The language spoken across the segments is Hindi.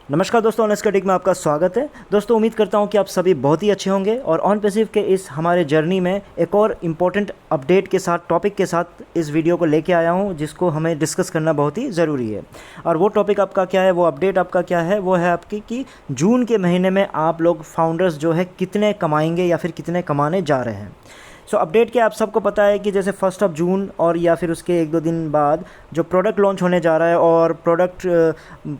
नमस्कार दोस्तों, ऑनेस्ट क्रिटिक में आपका स्वागत है। दोस्तों, उम्मीद करता हूं कि आप सभी बहुत ही अच्छे होंगे और ऑन पैसिव के इस हमारे जर्नी में एक और इम्पोर्टेंट अपडेट के साथ, टॉपिक के साथ इस वीडियो को लेके आया हूं, जिसको हमें डिस्कस करना बहुत ही ज़रूरी है। और वो टॉपिक आपका क्या है, वो अपडेट आपका क्या है, वो है आपकी कि जून के महीने में आप लोग फाउंडर्स जो है कितने कमाएंगे या फिर कितने कमाने जा रहे हैं। सो अपडेट क्या, आप सबको पता है कि जैसे 1 जून और या फिर उसके 1-2 दिन बाद जो प्रोडक्ट लॉन्च होने जा रहा है और प्रोडक्ट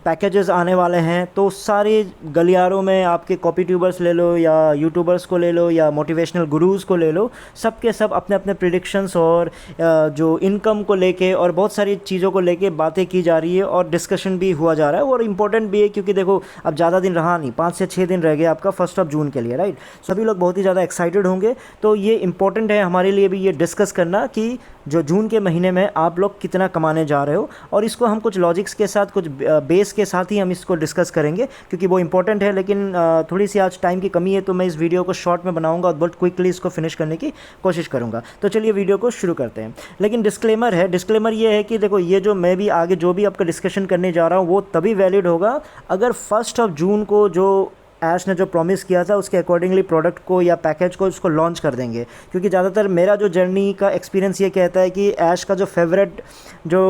पैकेजेस आने वाले हैं, तो सारे गलियारों में आपके कॉपी ट्यूबर्स ले लो या यूट्यूबर्स को ले लो या मोटिवेशनल गुरुज़ को ले लो, सब के सब अपने अपने प्रिडिक्शंस और जो इनकम को लेके और बहुत सारी चीज़ों को लेके बातें की जा रही है और डिस्कशन भी हुआ जा रहा है। और इम्पोर्टेंट भी है क्योंकि देखो, अब ज़्यादा दिन रहा नहीं, 5 से 6 दिन रह गए आपका 1 जून के लिए, राइट। सभी लोग बहुत ही ज़्यादा एक्साइटेड होंगे, तो ये इम्पोर्टेंट है हमारे लिए भी ये डिस्कस करना कि जो जून के महीने में आप लोग कितना कमाने जा रहे हो। और इसको हम कुछ लॉजिक्स के साथ, कुछ बेस के साथ ही हम इसको डिस्कस करेंगे क्योंकि वो इंपॉर्टेंट है। लेकिन थोड़ी सी आज टाइम की कमी है, तो मैं इस वीडियो को शॉर्ट में बनाऊंगा और बहुत क्विकली इसको फिनिश करने की कोशिश करूंगा। तो चलिए वीडियो को शुरू करते हैं। लेकिन डिस्क्लेमर है, डिस्क्लेमर ये है कि देखो, ये जो मैं भी आगे जो भी आपका डिस्कशन करने जा रहा हूँ वो तभी वैलिड होगा अगर 1 जून को जो ऐश ने जो प्रॉमिस किया था उसके अकॉर्डिंगली प्रोडक्ट को या पैकेज को उसको लॉन्च कर देंगे। क्योंकि ज़्यादातर मेरा जो जर्नी का एक्सपीरियंस ये कहता है कि ऐश का जो फेवरेट जो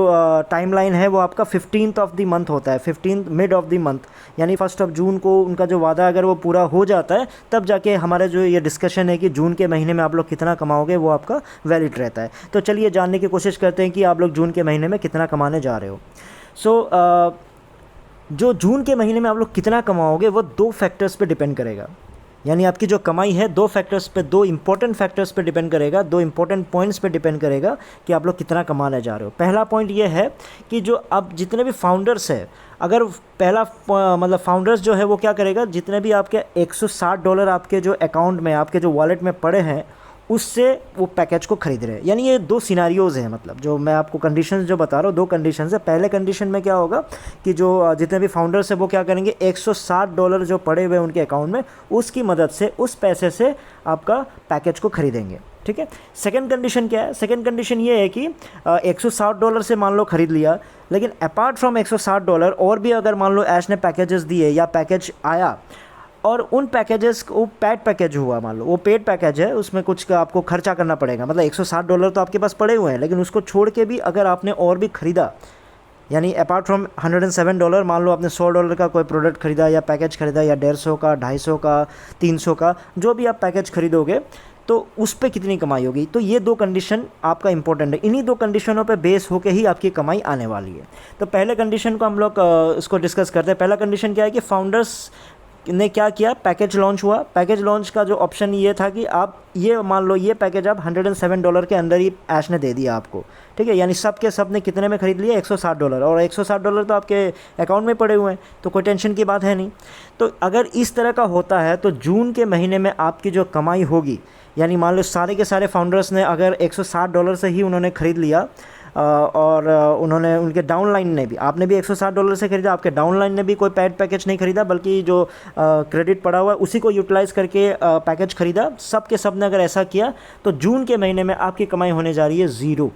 टाइमलाइन है वो आपका 15th ऑफ द मंथ होता है, 15th mid of the month, यानी 1 जून को उनका जो वादा अगर वो पूरा हो जाता है तब जाके हमारा जो ये डिस्कशन है कि जून के महीने में आप लोग कितना कमाओगे वो आपका वैलिड रहता है। तो चलिए जानने की कोशिश करते हैं कि आप लोग जून के महीने में कितना कमाने जा रहे हो। जो जून के महीने में आप लोग कितना कमाओगे वो 2 फैक्टर्स पे डिपेंड करेगा। यानी आपकी जो कमाई है 2 फैक्टर्स पे, 2 इंपॉर्टेंट फैक्टर्स पे डिपेंड करेगा, 2 इंपॉर्टेंट पॉइंट्स पे डिपेंड करेगा कि आप लोग कितना कमाने जा रहे हो। पहला पॉइंट ये है कि जो अब जितने भी फाउंडर्स हैं, अगर पहला मतलब फाउंडर्स जो है वो क्या करेगा, जितने भी आपके $160 आपके जो अकाउंट में, आपके जो वॉलेट में पड़े हैं, उससे वो पैकेज को खरीद रहे हैं। यानी ये 2 सिनारियोज़ हैं, मतलब जो मैं आपको कंडीशंस जो बता रहा हूँ 2 कंडीशंस है। पहले कंडीशन में क्या होगा कि जो जितने भी फाउंडर्स हैं वो क्या करेंगे, $160 जो पड़े हुए उनके अकाउंट में, उसकी मदद से, उस पैसे से आपका पैकेज को खरीदेंगे, ठीक है। सेकंड कंडीशन क्या है, सेकंड कंडीशन ये है कि $160 से मान लो खरीद लिया, लेकिन अपार्ट फ्रॉम $160 और भी अगर मान लो ऐश ने पैकेजेस दिए या पैकेज आया और उन पैकेजेस को, पेड पैकेज हुआ, मान लो वो पेड पैकेज है, उसमें कुछ का आपको खर्चा करना पड़ेगा, मतलब $160 तो आपके पास पड़े हुए हैं, लेकिन उसको छोड़ के भी अगर आपने और भी ख़रीदा, यानी अपार्ट फ्रॉम $107, मान लो आपने $100 का कोई प्रोडक्ट खरीदा या पैकेज खरीदा, या 150 का, 250 का, 300 का, जो भी आप पैकेज खरीदोगे तो उस पर कितनी कमाई होगी। तो ये 2 कंडीशन आपका इंपॉर्टेंट है। इन्हीं 2 कंडीशनों पे बेस होके ही आपकी कमाई आने वाली है। तो पहले कंडीशन को हम लोग इसको डिस्कस करते हैं। पहला कंडीशन क्या है कि फाउंडर्स ने क्या किया, पैकेज लॉन्च हुआ। पैकेज लॉन्च का जो ऑप्शन ये था कि आप ये मान लो ये पैकेज आप $107 के अंदर ही ऐश ने दे दिया आपको, ठीक है। यानी सब के सब ने कितने में खरीद लिया, $160, और $160 तो आपके अकाउंट में पड़े हुए हैं, तो कोई टेंशन की बात है नहीं। तो अगर इस तरह का होता है तो जून के महीने में आपकी जो कमाई होगी, यानी मान लो सारे के सारे फाउंडर्स ने अगर $160 से ही उन्होंने ख़रीद लिया और उन्होंने, उनके डाउनलाइन ने भी, आपने भी $160 से ख़रीदा, आपके डाउनलाइन ने भी कोई पेड पैकेज नहीं ख़रीदा, बल्कि जो क्रेडिट पड़ा हुआ है उसी को यूटिलाइज़ करके पैकेज ख़रीदा, सब के सब ने अगर ऐसा किया तो जून के महीने में आपकी कमाई होने जा रही है 0।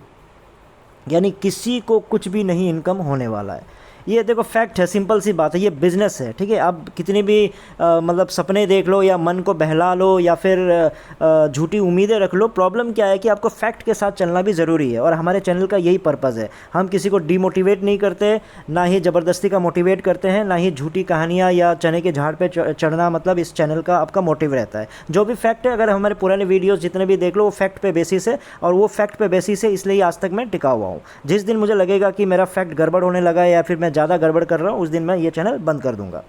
यानी किसी को कुछ भी नहीं इनकम होने वाला है। ये देखो फैक्ट है, सिंपल सी बात है, ये बिज़नेस है, ठीक है। आप कितनी भी मतलब सपने देख लो या मन को बहला लो या फिर झूठी उम्मीदें रख लो, प्रॉब्लम क्या है कि आपको फैक्ट के साथ चलना भी ज़रूरी है। और हमारे चैनल का यही पर्पज़ है, हम किसी को डीमोटिवेट नहीं करते, ना ही ज़बरदस्ती का मोटिवेट करते हैं, ना ही झूठी कहानियाँ या चने के झाड़ पर चढ़ना, मतलब इस चैनल का आपका मोटिव रहता है। जो भी फैक्ट है, अगर हमारे पुराने वीडियोज़ जितने भी देख लो, वो फैक्ट पे बेसिस है, और वो फैक्ट पे बेसिस है, इसलिए आज तक मैं टिका हुआ हूँ। जिस दिन मुझे लगेगा कि मेरा फैक्ट गड़बड़ होने लगा है या फिर मैं ज़्यादा गड़बड़ कर रहा हूँ, उस दिन मैं ये चैनल बंद कर दूंगा।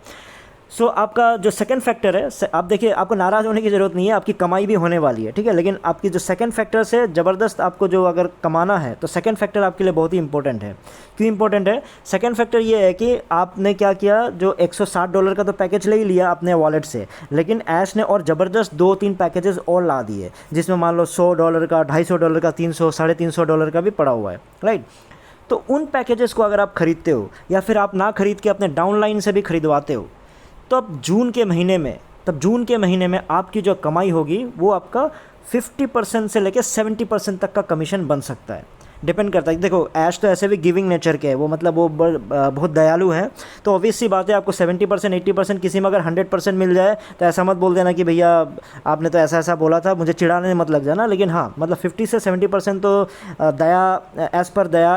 सो आपका जो सेकंड फैक्टर है, आप देखिए, आपको नाराज़ होने की ज़रूरत नहीं है, आपकी कमाई भी होने वाली है, ठीक है। लेकिन आपकी जो सेकंड फैक्टर है, ज़बरदस्त आपको जो अगर कमाना है तो सेकंड फैक्टर आपके लिए बहुत ही इंपॉर्टेंट है। क्यों इंपॉर्टेंट है? सेकंड फैक्टर ये है कि आपने क्या किया, जो $160 का तो पैकेज ले ही लिया अपने वॉलेट से, लेकिन ऐश ने और ज़बरदस्त 2-3 पैकेजेस और ला दिए, जिसमें मान लो $100 का, $250 का, 300, $350 का भी पड़ा हुआ है, राइट। तो उन पैकेजेस को अगर आप ख़रीदते हो या फिर आप ना ख़रीद के अपने डाउनलाइन से भी ख़रीदवाते हो, तो अब जून के महीने में आपकी जो कमाई होगी वो आपका 50% से लेकर 70% तक का कमीशन बन सकता है, डिपेंड करता है। देखो ऐश तो ऐसे भी गिविंग नेचर के है, वो मतलब वो बहुत दयालु है, तो ऑब्वियस सी बात है आपको 70% 80% किसी में अगर 100% मिल जाए तो ऐसा मत बोल देना कि भैया आपने तो ऐसा ऐसा बोला था, मुझे चिढ़ाने मत लग जाना। लेकिन हाँ मतलब 50 से 70% तो दया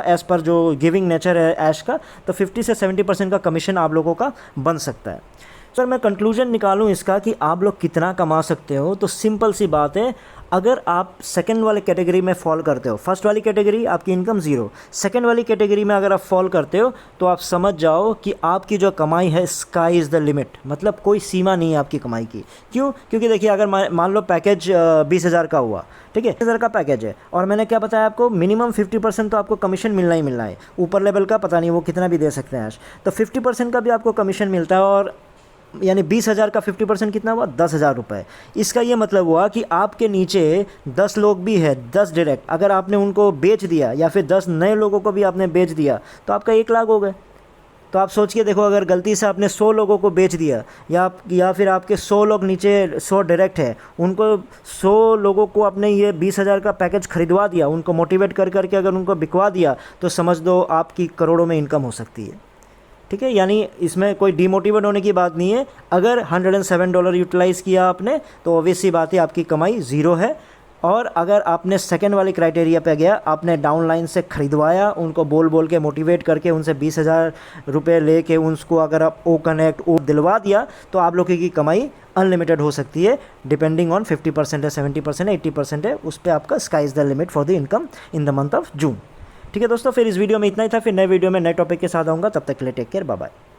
एज़ पर जो गिविंग नेचर है ऐश का, तो 50 से 70% का कमीशन आप लोगों का बन सकता है। सर मैं कंक्लूजन निकालूं इसका कि आप लोग कितना कमा सकते हो, तो सिंपल सी बात है, अगर आप सेकंड वाले कैटेगरी में फॉल करते हो, फर्स्ट वाली कैटेगरी आपकी इनकम ज़ीरो, सेकंड वाली कैटेगरी में अगर आप फॉल करते हो तो आप समझ जाओ कि आपकी जो कमाई है स्काई इज़ द लिमिट, मतलब कोई सीमा नहीं है आपकी कमाई की। क्यों? क्योंकि देखिए अगर मान लो पैकेज 20,000 का हुआ, ठीक है, 20,000 का पैकेज है, और मैंने क्या बताया आपको, मिनिमम 50% तो आपको कमीशन मिलना ही मिलना है। ऊपर लेवल का पता नहीं वो कितना भी दे सकते हैं आज, तो 50% का भी आपको कमीशन मिलता है, और यानी 20,000 का 50% कितना हुआ, 10,000 रुपये। इसका ये मतलब हुआ कि आपके नीचे 10 लोग भी हैं, 10 डायरेक्ट, अगर आपने उनको बेच दिया या फिर 10 नए लोगों को भी आपने बेच दिया तो आपका 1 लाख हो गए। तो आप सोच के देखो, अगर गलती से आपने 100 लोगों को बेच दिया, या फिर आपके 100 लोग नीचे 100 डायरेक्ट है, उनको 100 लोगों को आपने ये 20,000 का पैकेज खरीदवा दिया, उनको मोटिवेट कर करके अगर उनको बिकवा दिया, तो समझ दो आपकी करोड़ों में इनकम हो सकती है। ठीक है, यानी इसमें कोई डीमोटिवेट होने की बात नहीं है। अगर $107 यूटिलाइज़ किया आपने तो ऑब्वियस सी बात है आपकी कमाई ज़ीरो है। और अगर आपने सेकंड वाली क्राइटेरिया पे गया, आपने डाउनलाइन से ख़रीदवाया, उनको बोल बोल के मोटिवेट करके उनसे 20,000 रुपये ले के उनको अगर आप ओ कनेक्ट ओ दिलवा दिया, तो आप लोगों की कमाई अनलिमिटेड हो सकती है। डिपेंडिंग ऑन 50% है, 70% है, 80% है, उस पर आपका sky is the limit for the income in the month of June. ठीक है दोस्तों, फिर इस वीडियो में इतना ही था। फिर नए वीडियो में नए टॉपिक के साथ आऊँगा, तब तक के लिए टेक केयर, बाय बाय।